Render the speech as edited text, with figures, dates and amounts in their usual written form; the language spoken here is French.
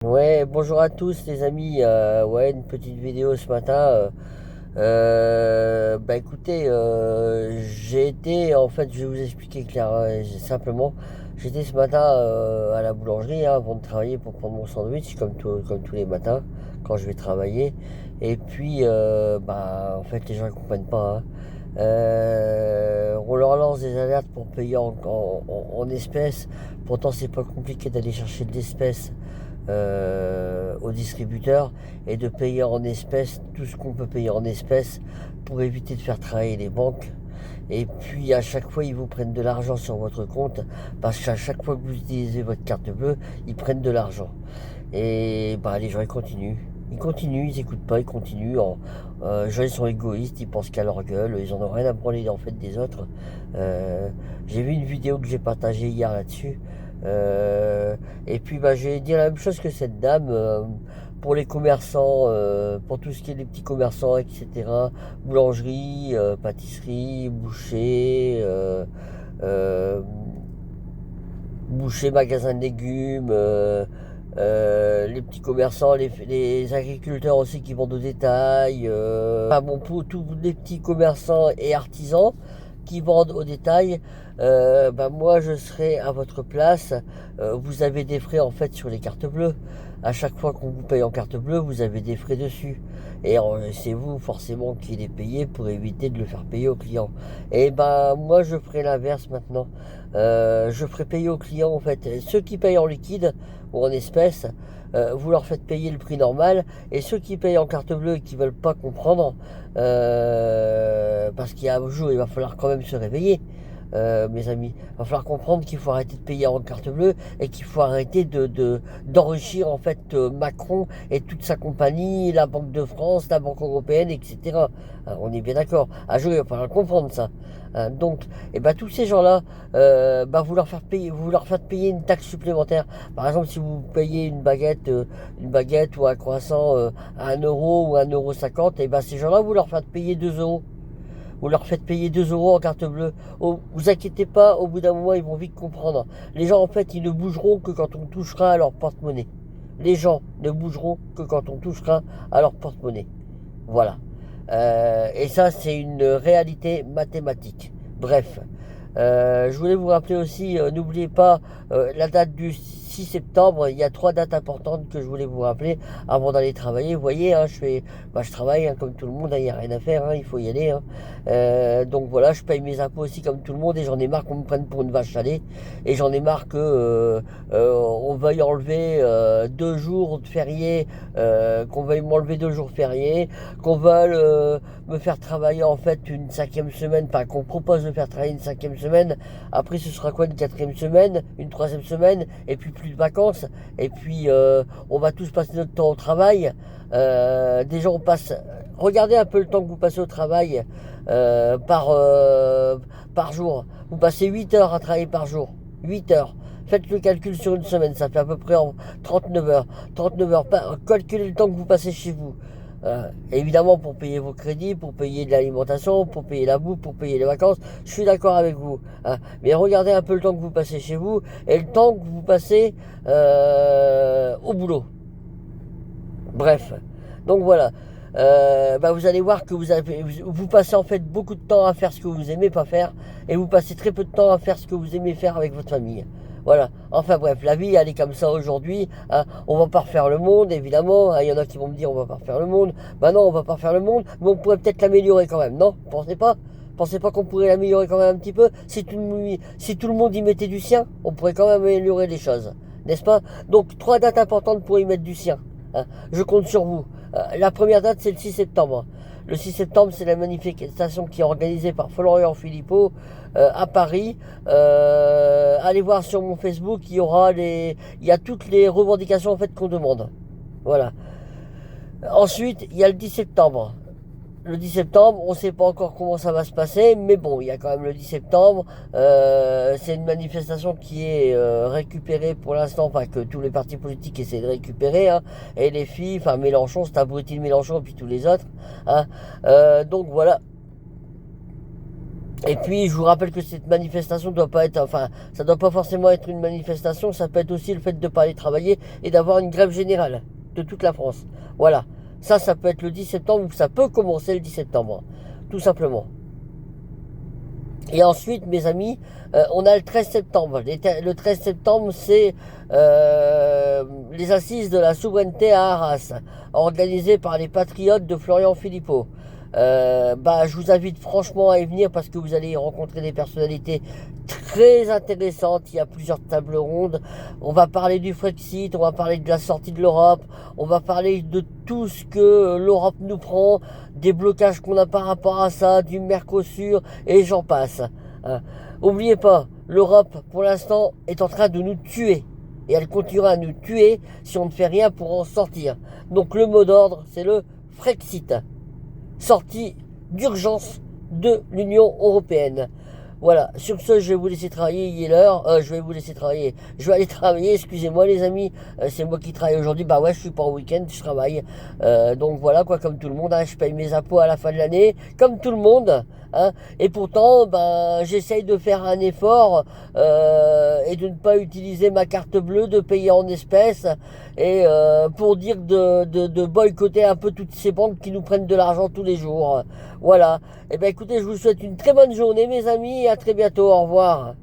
Ouais, bonjour à tous les amis. Ouais, une petite vidéo ce matin. Bah écoutez, j'ai été, en fait, je vais vous expliquer simplement. J'étais ce matin à la boulangerie avant de travailler pour prendre mon sandwich, comme tous les matins quand je vais travailler. Et puis, bah en fait, les gens ne comprennent pas, hein. On leur lance des alertes pour payer en espèces. Pourtant, c'est pas compliqué d'aller chercher de l'espèce aux distributeurs et de payer en espèces tout ce qu'on peut payer en espèces pour éviter de faire travailler les banques. Et puis à chaque fois, ils vous prennent de l'argent sur votre compte parce qu'à chaque fois que vous utilisez votre carte bleue, ils prennent de l'argent. Et bah, les gens, ils continuent. Ils continuent, ils n'écoutent pas, ils continuent. Les gens, ils sont égoïstes, ils pensent qu'à leur gueule, ils en ont rien à branler en fait des autres. J'ai vu une vidéo que j'ai partagée hier là-dessus. Et puis bah, j'ai dit la même chose que cette dame pour les commerçants, pour tout ce qui est les petits commerçants, etc. Boulangerie, pâtisserie, euh, boucher, magasin de légumes, les petits commerçants, les agriculteurs aussi qui vendent au détail. Enfin bon, pour tous les petits commerçants et artisans qui vendent au détail, bah moi je serai à votre place. Vous avez des frais en fait sur les cartes bleues. À chaque fois qu'on vous paye en carte bleue, vous avez des frais dessus. Et c'est vous forcément qui les payez pour éviter de le faire payer au client. Et ben moi je ferai l'inverse maintenant. Je ferai payer aux clients en fait. Ceux qui payent en liquide ou en espèces, vous leur faites payer le prix normal. Et ceux qui payent en carte bleue et qui veulent pas comprendre, parce qu'il y a un jour, il va falloir quand même se réveiller. Mes amis, il va falloir comprendre qu'il faut arrêter de payer en carte bleue et qu'il faut arrêter d'enrichir en fait Macron et toute sa compagnie, la Banque de France, la Banque européenne, etc. On est bien d'accord. Un jour, il va falloir comprendre ça. Donc, et ben, tous ces gens-là, bah, vous leur faites payer une taxe supplémentaire. Par exemple, si vous payez une baguette ou un croissant à 1 euro ou 1,50 €, et ben, ces gens-là, vous leur faites payer 2 euros. Vous leur faites payer 2 euros en carte bleue. Oh, vous inquiétez pas, au bout d'un moment, ils vont vite comprendre. Les gens, en fait, ils ne bougeront que quand on touchera à leur porte-monnaie. Les gens ne bougeront que quand on touchera à leur porte-monnaie. Voilà. Et ça, c'est une réalité mathématique. Bref. Je voulais vous rappeler aussi, n'oubliez pas la date du 6 septembre. Il y a 3 dates importantes que je voulais vous rappeler avant d'aller travailler. Vous voyez, hein, je travaille hein, comme tout le monde. Il n'y a rien à faire. Hein, il faut y aller. Hein. Donc voilà, je paye mes impôts aussi comme tout le monde et j'en ai marre qu'on me prenne pour une vache à lait. Et j'en ai marre que on veuille enlever 2 jours de férié, qu'on veuille m'enlever 2 jours fériés, qu'on veuille me faire travailler en fait une 5e semaine, enfin qu'on propose de faire travailler une 5e semaine. Après, ce sera quoi une 4e semaine, une 3e semaine, et puis plus de vacances. Et puis on va tous passer notre temps au travail. Déjà, on passe. Regardez un peu le temps que vous passez au travail par jour. Vous passez 8 heures à travailler par jour. 8 heures. Faites le calcul sur une semaine, ça fait à peu près 39 heures. 39 heures. Calculez le temps que vous passez chez vous. Évidemment, pour payer vos crédits, pour payer de l'alimentation, pour payer la bouffe, pour payer les vacances, je suis d'accord avec vous. Hein. Mais regardez un peu le temps que vous passez chez vous et le temps que vous passez au boulot. Bref, donc voilà. Bah vous allez voir que vous passez en fait beaucoup de temps à faire ce que vous aimez pas faire et vous passez très peu de temps à faire ce que vous aimez faire avec votre famille. Voilà. Enfin bref, la vie elle est comme ça aujourd'hui. Hein. On va pas refaire le monde, évidemment. Il y en a qui vont me dire on va pas refaire le monde. Bah non, on va pas refaire le monde, mais on pourrait peut-être l'améliorer quand même, non? Pensez pas? Pensez pas qu'on pourrait l'améliorer quand même un petit peu? Si tout le monde y mettait du sien, on pourrait quand même améliorer les choses, n'est-ce pas? Donc 3 dates importantes pour y mettre du sien. Hein. Je compte sur vous. La première date, c'est le 6 septembre. Le 6 septembre, c'est la manifestation qui est organisée par Florian Philippot à Paris. Allez voir sur mon Facebook, il y a toutes les revendications en fait qu'on demande. Voilà. Ensuite, il y a le 10 septembre. Le 10 septembre, on ne sait pas encore comment ça va se passer, mais bon, il y a quand même le 10 septembre. C'est une manifestation qui est récupérée pour l'instant, enfin que tous les partis politiques essaient de récupérer. Hein, et les filles, enfin Mélenchon, c'est abruti de Mélenchon, et puis tous les autres. Hein, donc voilà. Et puis, je vous rappelle que cette manifestation doit pas être, enfin, ça doit pas forcément être une manifestation, ça peut être aussi le fait de pas aller travailler et d'avoir une grève générale de toute la France. Voilà. Ça peut être le 10 septembre ou ça peut commencer le 10 septembre. Tout simplement. Et ensuite, mes amis, on a le 13 septembre. Le 13 septembre, c'est les assises de la souveraineté à Arras, organisées par les patriotes de Florian Philippot. Je vous invite franchement à y venir parce que vous allez y rencontrer des personnalités très intéressantes. Il y a plusieurs tables rondes. On va parler du Frexit, on va parler de la sortie de l'Europe, on va parler de tout ce que l'Europe nous prend, des blocages qu'on a par rapport à ça, du Mercosur et j'en passe. Hein. Oubliez pas, l'Europe pour l'instant est en train de nous tuer. Et elle continuera à nous tuer si on ne fait rien pour en sortir. Donc le mot d'ordre, c'est le Frexit. Sortie d'urgence de l'Union européenne. Voilà, sur ce, je vais vous laisser travailler, il est l'heure. Je vais vous laisser travailler. Je vais aller travailler, excusez-moi les amis. C'est moi qui travaille aujourd'hui. Bah ouais, je suis pas au week-end, je travaille. Donc voilà, quoi, comme tout le monde, hein, je paye mes impôts à la fin de l'année, comme tout le monde. Hein, et pourtant, j'essaye de faire un effort et de ne pas utiliser ma carte bleue, de payer en espèces et pour dire de boycotter un peu toutes ces banques qui nous prennent de l'argent tous les jours. Voilà. Et bien écoutez, je vous souhaite une très bonne journée mes amis et à très bientôt. Au revoir.